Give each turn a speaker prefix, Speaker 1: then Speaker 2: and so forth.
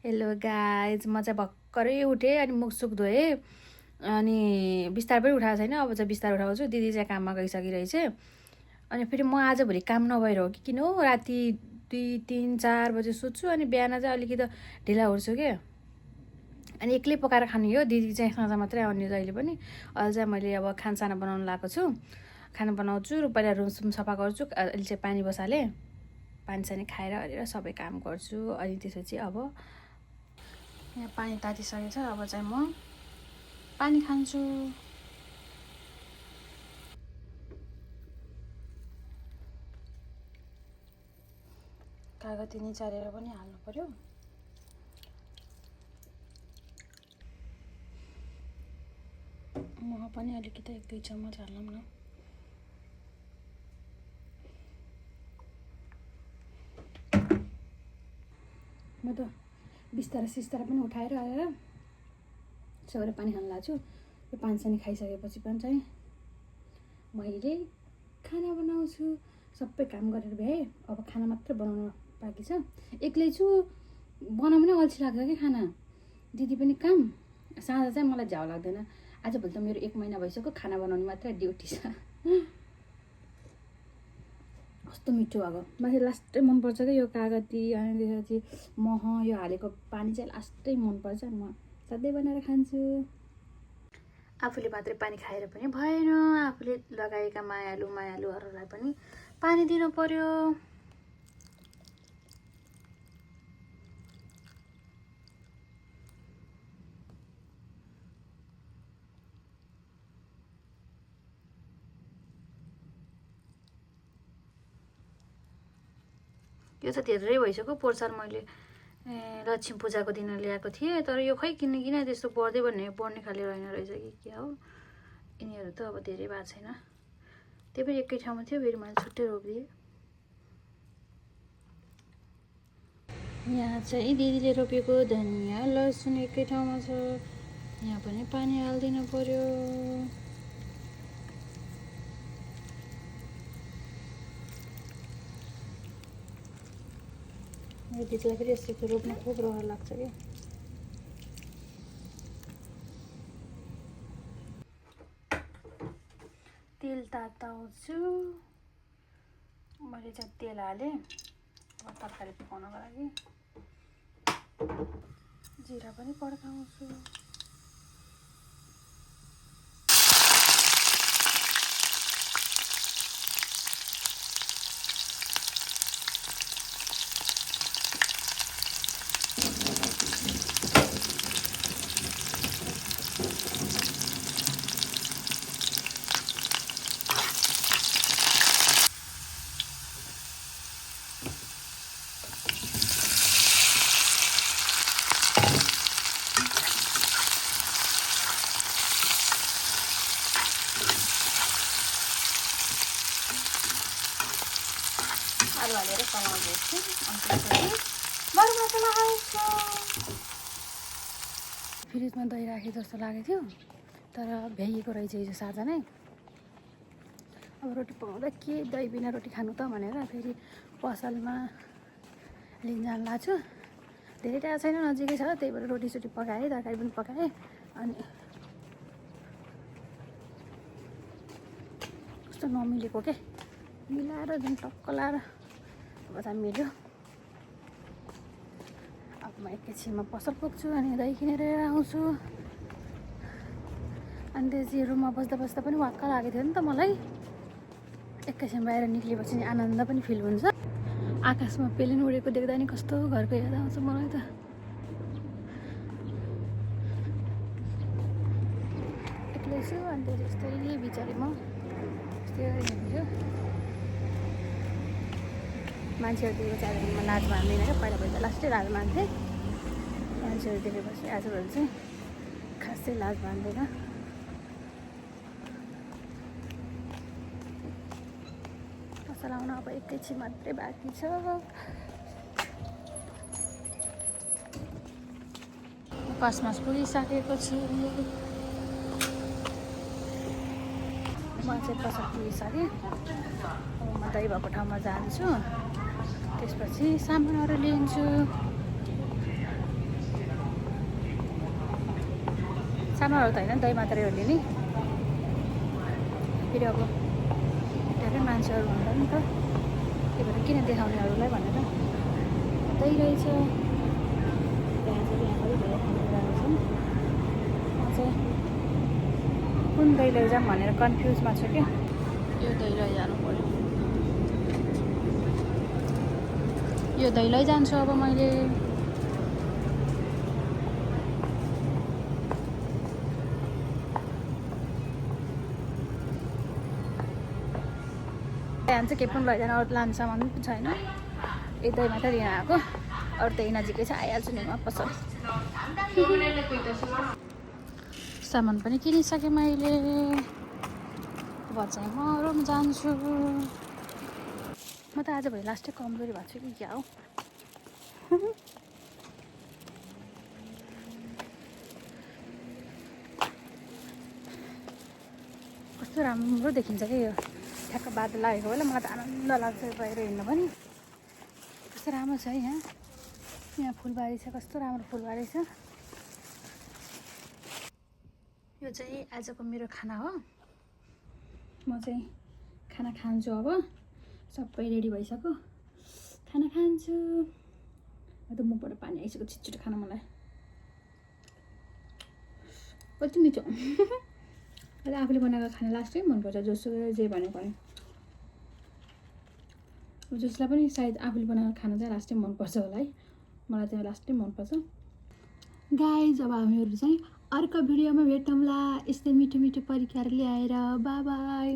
Speaker 1: Hello guys, म चाहिँ भर्खरै उठेँ अनि मुखसुख धोएँ अनि बिस्तार पनि उठाएको छैन। अब चाहिँ बिस्तार उठाउँछु। दिदी चाहिँ काममा गइसकिरहेछ। अनि फेरि म आजभोलि काम नभएर हो कि किन हो, राति 2, 3, 4 बजे सुत्छु अनि बिहान चाहिँ अलिकति ढिला उठ्छु क्या। अनि एक्लै पकाएर खाने हो। दिदी चाहिँ साँझ मात्रै आउने जहिले पनि। अहिले चाहिँ मैले अब खानसाना बनाउनु लगाएको छु। खाना बनाउँछु र पहिला रुम सफा गर्छु। अहिले चाहिँ पानी बसालेँ। पानी सानी खाएर हरेर सबै काम गर्छु। अनि त्यसपछि अब यहाँ पानी तातिसकेको छ। अब चाहिँ म पानी खान्छु। कागती निचारेर पनि हाल्नु पर्यो। मह पनि अलिकति 1-2 चम्मच हालौँ न। म त बिस्तारै सिस्तारा पनि उठाएर आएर सबै पानी खान लाग्छु। यो पानी सानी खाइसकेपछि पनि चाहिँ मैले खाना बनाउँछु। सबै काम गरेर भ्याएँ। अब खाना मात्रै बनाउनु बाँकी छ। एक्लै छु, बनाउनु नै अल्छी लाग्छ कि खाना। दिदी पनि काम। साँझ चाहिँ मलाई झ्याउ लाग्दैन। आजभोलि त मेरो 1 महिना भइसक्यो खाना बनाउने मात्रै ड्युटी छ। कस्तो मिठो भएको माथि लास्टै मनपर्छ क्या यो कागती अनि त्यसपछि मह यो हालेको पानी चाहिँ लास्टै मनपर्छ। अनि म सधैँ बनाएर खान्छु। आफूले मात्रै पानी खाएर पनि भएन, आफूले लगाएका मायालुहरूलाई पनि पानी दिनु पर्यो। यो त धेरै भइसक्यो। पोहोर साल मैले लक्ष्मी पूजाको दिन ल्याएको थिएँ। तर यो खै किन त्यस्तो बढ्ने खाले रहेन रहेछ कि क्या हो। यिनीहरू त अब धेरै भएको छैन। त्यही पनि एकै ठाउँमा थियो, फेरि मैले छुट्टै रोपिदिएँ। यहाँ चाहिँ दिदीले रोपेको धनियाँ लसुन एकै ठाउँमा छ। यहाँ पनि पानी हालिदिनु पर्यो। मेरो दिदीलाई फेरि यस्तो रोप्न खुब रहर लाग्छ कि। तेल ताताउँछु। मैले चाहिँ तेल हालेँ तरकारी पकाउनको लागि। जिरा पनि पड्काउँछु। आलु हालेर चलाउँदैछु। अनि त्यसपछि गरम मसला हाल्छु। फ्रिजमा दही राखे जस्तो लागेको थियो, तर भ्याइएको रहेछ हिजो साँझ नै। अब रोटी पकाउँदा के दही बिना रोटी खानु त भनेर फेरि पसलमा लिन जान लाग्छु। धेरै टाढा छैन, नजिकै छ। त्यही भएर रोटी पकाएँ, तरकारी पनि पकाएँ। अनि कस्तो नमिलेको के मिलाएर जुन टक्क लाएर अब चाहिँ मिल्यो। अब म एकैछिनमा पसल पुग्छु अनि दही किनेर आउँछु। अनि त्यसपछि रुममा बस्दा पनि वाक्क लागेको थियो नि त मलाई। एकैछिन बाहिर निक्लेपछि नि आनन्द पनि फिल हुन्छ। आकाशमा पेलिन उडेको देख्दा नि कस्तो घरको याद आउँछ मलाई त। एक्लै छु अनि त्यस्तै बिचारी म यस्तै हिँड्छु। मान्छेहरू देखेको चाहिँ म लाज मान्दिनँ क्या। पहिला त लास्टै लाज मान्थेँ। मान्छेहरू देखेपछि आजभोलि चाहिँ खासै लाज मान्दैन। पसल आउन अब एकैछिन मात्रै बाँकी छ। कसमास पुगिसकेको छु। म चाहिँ पसल पुगिसकेँ। अब म दही भएको ठाउँमा जान्छु। त्यसपछि सामानहरू लिन्छु। सामानहरू त होइन दही मात्रै हो लिने फेरि अब धेरै मान्छेहरू हुन्छ नि त त्यही भएर किन देखाउनेहरूलाई भनेर दही रहेछ त्यहाँ चाहिँ यहाँ अलिक धेरै खानेकुराहरू छन् म चाहिँ कुन दही लैजाऊँ भनेर कन्फ्युजमा छु क्या यो दही लैजानु पऱ्यो यो दही लैजान्छु अब मैले यहाँ चाहिँ केही पनि लैजानु अरू लानु सामान पनि छैन एक दही मात्रै लिन आएको अरू त्यही नजिकै छ आइहाल्छु नि म पसल सामान पनि किनिसकेँ मैले अब चाहिँ म रुम जान्छु म त आजभोलि लास्टै कमजोरी भएको छु कि क्या हो कस्तो राम्रो देखिन्छ क्या यो ठ्याक्क बादल लागेको बेला मलाई त आनन्द लाग्छ बाहिर हिँड्नु पनि कस्तो राम्रो छ है यहाँ फुलबारी छ कस्तो राम्रो फुलबारी छ यो चाहिँ आजको मेरो खाना हो म चाहिँ खाना खान्छु अब सबै रेडी भइसक्यो खाना खान्छु त मुखबाट पानी आइसक्यो छिटो खाना मलाई कति मिठो अहिले आफूले बनाएको खाना लास्टै मनपर्छ जोसुकै जे भने पनि जसलाई पनि सायद आफूले बनाएको खाना चाहिँ लास्टै मनपर्छ होला है मलाई चाहिँ लास्टै मनपर्छ गाइज अब हामीहरू चाहिँ अर्को भिडियोमा भेटौँला यस्तै मिठो मिठो परिकार ल्याएर बाई बाई